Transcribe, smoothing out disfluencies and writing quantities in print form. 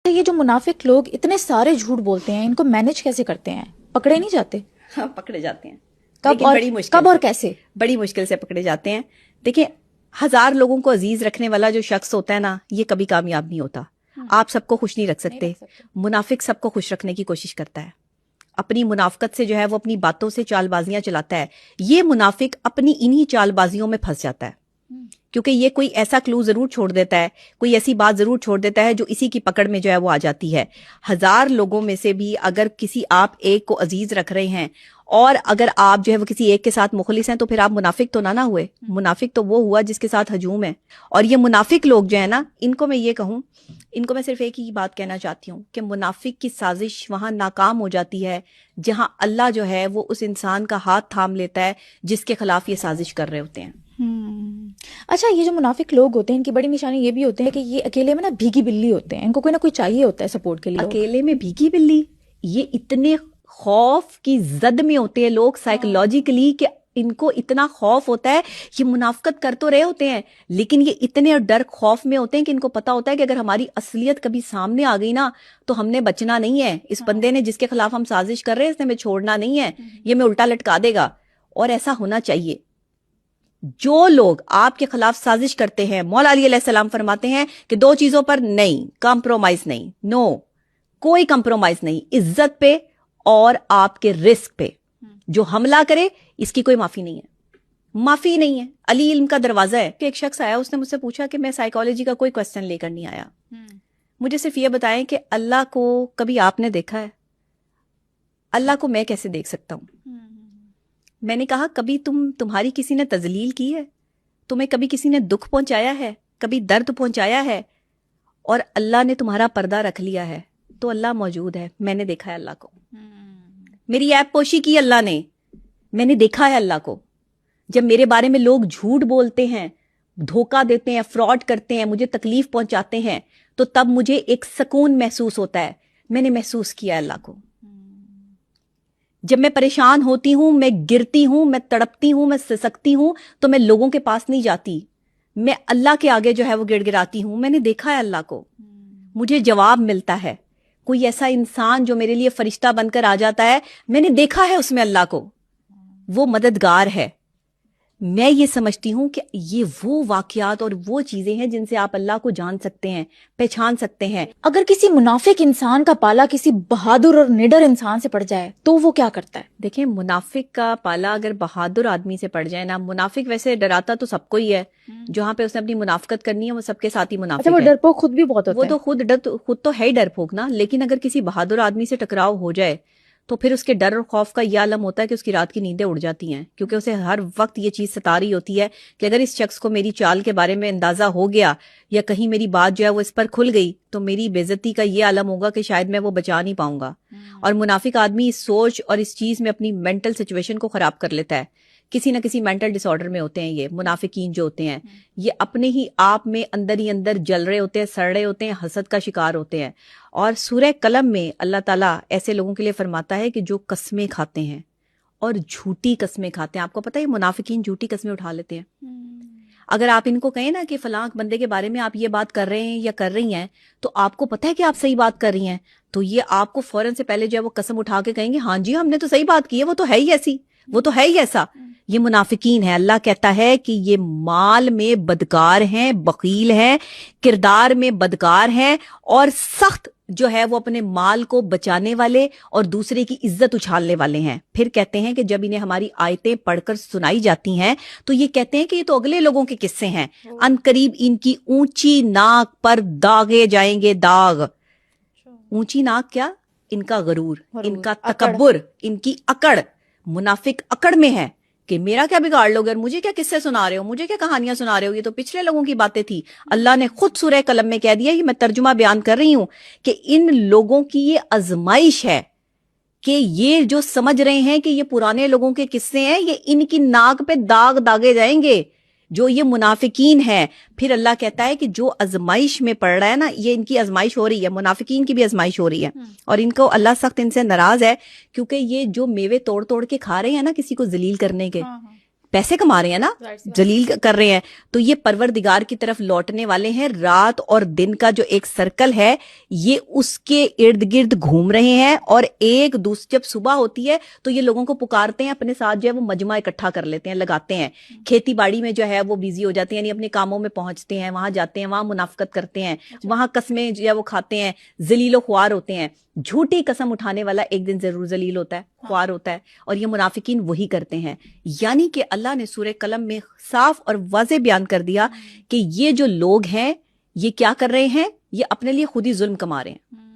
یہ جو منافق لوگ اتنے سارے جھوٹ بولتے ہیں، ان کو مینج کیسے کرتے ہیں؟ پکڑے نہیں جاتے؟ ہاں پکڑے جاتے ہیں، کب اور کیسے؟ بڑی مشکل سے پکڑے جاتے ہیں. دیکھیں 1000 لوگوں کو عزیز رکھنے والا جو شخص ہوتا ہے نا، یہ کبھی کامیاب نہیں ہوتا. آپ سب کو خوش نہیں رکھ سکتے. منافق سب کو خوش رکھنے کی کوشش کرتا ہے، اپنی منافقت سے جو ہے وہ اپنی باتوں سے چال بازیاں چلاتا ہے. یہ منافق اپنی انہی چال بازیوں میں پھنس جاتا ہے، کیونکہ یہ کوئی ایسا کلو ضرور چھوڑ دیتا ہے، کوئی ایسی بات ضرور چھوڑ دیتا ہے جو اسی کی پکڑ میں جو ہے وہ آ جاتی ہے. 1000 لوگوں میں سے بھی اگر کسی آپ ایک کو عزیز رکھ رہے ہیں، اور اگر آپ جو ہے وہ کسی ایک کے ساتھ مخلص ہیں، تو پھر آپ منافق تو نہ ہوئے. منافق تو وہ ہوا جس کے ساتھ ہجوم ہے. اور یہ منافق لوگ جو ہے نا، ان کو میں یہ کہوں، ان کو میں صرف ایک ہی بات کہنا چاہتی ہوں کہ منافق کی سازش وہاں ناکام ہو جاتی ہے جہاں اللہ جو ہے وہ اس انسان کا ہاتھ تھام لیتا ہے جس کے خلاف یہ سازش کر رہے ہوتے ہیں. اچھا، یہ جو منافق لوگ ہوتے ہیں ان کی بڑی نشانی یہ بھی ہوتے ہیں کہ یہ اکیلے میں نا بھیگی بلی ہوتے ہیں، ان کو کوئی نہ کوئی چاہیے ہوتا ہے سپورٹ کے لیے. اکیلے میں بھیگی بلی، یہ اتنے خوف کی زد میں ہوتے ہیں لوگ سائیکولوجیکلی کہ ان کو اتنا خوف ہوتا ہے. یہ منافقت کر تو رہے ہوتے ہیں لیکن یہ اتنے ڈر خوف میں ہوتے ہیں کہ ان کو پتا ہوتا ہے کہ اگر ہماری اصلیت کبھی سامنے آ گئی نا تو ہم نے بچنا نہیں ہے. اس بندے نے جس کے خلاف ہم سازش کر رہے ہیں اس نے ہمیں چھوڑنا نہیں ہے، یہ ہمیں الٹا لٹکا دے گا. اور ایسا ہونا چاہیے. جو لوگ آپ کے خلاف سازش کرتے ہیں، مولا علی علیہ السلام فرماتے ہیں کہ 2 چیزوں پر نہیں، کمپرومائز نہیں، نو، کوئی کمپرومائز نہیں، عزت پہ اور آپ کے رزق پہ. جو حملہ کرے اس کی کوئی معافی نہیں ہے، معافی نہیں ہے. علی علم کا دروازہ ہے. کہ ایک شخص آیا، اس نے مجھ سے پوچھا کہ میں سائیکالوجی کا کوئی کوسچن لے کر نہیں آیا، مجھے صرف یہ بتائیں کہ اللہ کو کبھی آپ نے دیکھا ہے؟ اللہ کو میں کیسے دیکھ سکتا ہوں؟ میں نے کہا کبھی تمہاری کسی نے تذلیل کی ہے؟ تمہیں کبھی کسی نے دکھ پہنچایا ہے، کبھی درد پہنچایا ہے، اور اللہ نے تمہارا پردہ رکھ لیا ہے؟ تو اللہ موجود ہے، میں نے دیکھا ہے اللہ کو. میری عیب پوشی کی اللہ نے، میں نے دیکھا ہے اللہ کو. جب میرے بارے میں لوگ جھوٹ بولتے ہیں، دھوکہ دیتے ہیں، فراڈ کرتے ہیں، مجھے تکلیف پہنچاتے ہیں، تو تب مجھے ایک سکون محسوس ہوتا ہے. میں نے محسوس کیا اللہ کو. جب میں پریشان ہوتی ہوں، میں گرتی ہوں، میں تڑپتی ہوں، میں سسکتی ہوں، تو میں لوگوں کے پاس نہیں جاتی، میں اللہ کے آگے جو ہے وہ گڑ گڑاتی ہوں. میں نے دیکھا ہے اللہ کو، مجھے جواب ملتا ہے. کوئی ایسا انسان جو میرے لیے فرشتہ بن کر آ جاتا ہے، میں نے دیکھا ہے اس میں اللہ کو، وہ مددگار ہے. میں یہ سمجھتی ہوں کہ یہ وہ واقعات اور وہ چیزیں ہیں جن سے آپ اللہ کو جان سکتے ہیں، پہچان سکتے ہیں. اگر کسی منافق انسان کا پالا کسی بہادر اور نڈر انسان سے پڑ جائے تو وہ کیا کرتا ہے؟ دیکھیں منافق کا پالا اگر بہادر آدمی سے پڑ جائے نا، منافق ویسے ڈراتا تو سب کو ہی ہے، جہاں پہ اس نے اپنی منافقت کرنی ہے وہ سب کے ساتھ ہی منافق ہے. وہ ڈرپوک خود بھی بہت ہوتا ہے. وہ تو خود تو ہے ہی ڈرپوک نا. لیکن اگر کسی بہادر آدمی سے ٹکراؤ ہو جائے تو پھر اس کے ڈر اور خوف کا یہ عالم ہوتا ہے کہ اس کی رات کی نیندیں اڑ جاتی ہیں، کیونکہ اسے ہر وقت یہ چیز ستا رہی ہوتی ہے کہ اگر اس شخص کو میری چال کے بارے میں اندازہ ہو گیا یا کہیں میری بات جو ہے وہ اس پر کھل گئی تو میری بے عزتی کا یہ عالم ہوگا کہ شاید میں وہ بچا نہیں پاؤں گا. اور منافق آدمی اس سوچ اور اس چیز میں اپنی مینٹل سچویشن کو خراب کر لیتا ہے. کسی نہ کسی مینٹل ڈس آرڈر میں ہوتے ہیں یہ منافقین جو ہوتے ہیں. یہ اپنے ہی آپ میں اندر ہی اندر جل رہے ہوتے ہیں، سڑ رہے ہوتے ہیں، حسد کا شکار ہوتے ہیں. اور سورہ قلم میں اللہ تعالیٰ ایسے لوگوں کے لیے فرماتا ہے کہ جو قسمیں کھاتے ہیں اور جھوٹی قسمیں کھاتے ہیں. آپ کو پتہ ہے منافقین جھوٹی قسمیں اٹھا لیتے ہیں. اگر آپ ان کو کہیں نا کہ فلاں بندے کے بارے میں آپ یہ بات کر رہے ہیں یا کر رہی ہیں تو آپ کو پتہ ہے کہ آپ صحیح بات کر رہی ہیں، تو یہ آپ کو فوراً سے پہلے جو ہے وہ قسم اٹھا کے کہیں گے ہاں جی ہم نے تو صحیح بات کی ہے، وہ تو ہے ہی ایسی، وہ تو ہے ہی ایسا. یہ منافقین ہے. اللہ کہتا ہے کہ یہ مال میں بدکار ہیں، بخیل ہیں، کردار میں بدکار ہیں، اور سخت جو ہے وہ اپنے مال کو بچانے والے اور دوسرے کی عزت اچھالنے والے ہیں. پھر کہتے ہیں کہ جب انہیں ہماری آیتیں پڑھ کر سنائی جاتی ہیں تو یہ کہتے ہیں کہ یہ تو اگلے لوگوں کے قصے ہیں، ان قریب ان کی اونچی ناک پر داغے جائیں گے داغ. اونچی ناک کیا؟ ان کا غرور، ان کا تکبر، ان کی اکڑ. منافق اکڑ میں ہے کہ میرا کیا بگاڑ لوگ اور مجھے کیا قصے سنا رہے ہو، مجھے کیا کہانیاں سنا رہے ہو، یہ تو پچھلے لوگوں کی باتیں تھی. اللہ نے خود سورہ قلم میں کہہ دیا، یہ میں ترجمہ بیان کر رہی ہوں، کہ ان لوگوں کی یہ آزمائش ہے کہ یہ جو سمجھ رہے ہیں کہ یہ پرانے لوگوں کے قصے ہیں، یہ ان کی ناک پہ داغ داغے جائیں گے جو یہ منافقین ہیں. پھر اللہ کہتا ہے کہ جو آزمائش میں پڑ رہا ہے نا، یہ ان کی آزمائش ہو رہی ہے، منافقین کی بھی آزمائش ہو رہی ہے. اور ان کو اللہ سخت ان سے ناراض ہے کیونکہ یہ جو میوے توڑ توڑ کے کھا رہے ہیں نا کسی کو ذلیل کرنے کے، پیسے کما رہے ہیں نا, ذلیل کر رہے ہیں, تو یہ پروردگار کی طرف لوٹنے والے ہیں. رات اور دن کا جو ایک سرکل ہے یہ اس کے ارد گرد گھوم رہے ہیں, اور ایک دوسرے جب صبح ہوتی ہے تو یہ لوگوں کو پکارتے ہیں, اپنے ساتھ جو ہے وہ مجمع اکٹھا کر لیتے ہیں, لگاتے ہیں, کھیتی باڑی میں جو ہے وہ بیزی ہو جاتے ہیں, یعنی اپنے کاموں میں پہنچتے ہیں, وہاں جاتے ہیں, وہاں منافقت کرتے ہیں, وہاں قسمیں جو ہے وہ کھاتے ہیں, ذلیل و خوار ہوتے ہیں. جھوٹی قسم اٹھانے والا ایک دن ضرور ذلیل ہوتا ہے, خوار ہوتا ہے, اور یہ منافقین وہی کرتے ہیں. یعنی کہ اللہ نے سورہ قلم میں صاف اور واضح بیان کر دیا کہ یہ جو لوگ ہیں یہ کیا کر رہے ہیں, یہ اپنے لیے خود ہی ظلم کما رہے ہیں.